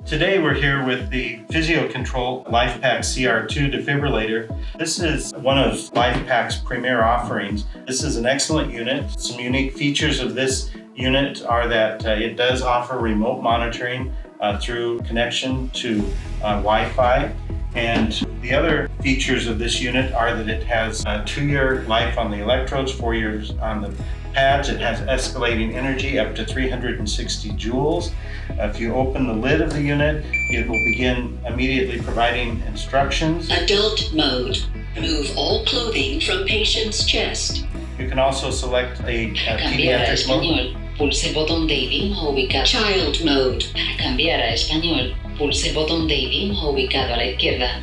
Today we're here with the PhysioControl LifePak CR2 defibrillator. This is one of LifePak's premier offerings. This is an excellent unit. Some unique features of this unit are that it does offer remote monitoring through connection to Wi-Fi. And the other features of this unit are that it has a 2-year life on the electrodes, 4 years on the pads. It has escalating energy up to 360 joules. If you open the lid of the unit, it will begin immediately providing instructions. Adult mode. Remove all clothing from patient's chest. You can also select a Cambiar a pediatric mode. español, pulse el botón de idioma ubicado. Child mode. Para cambiar a español, pulse el botón de idioma ubicado a la izquierda.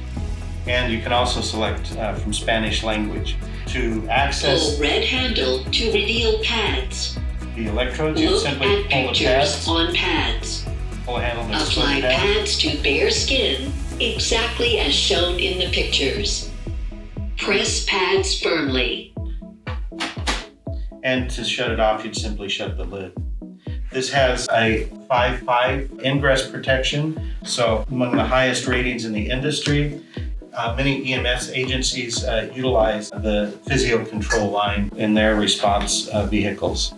And you can also select from Spanish language. To access Pull red handle to reveal pads. the electrodes, you Look simply at pull the pictures pads, on pads. pull a handle to split Apply the pads. pads to bare skin, exactly as shown in the pictures. Press pads firmly. And to shut it off, you'd simply shut the lid. This has a 5.5 ingress protection, so among the highest ratings in the industry. Many EMS agencies utilize the PhysioControl line in their response vehicles.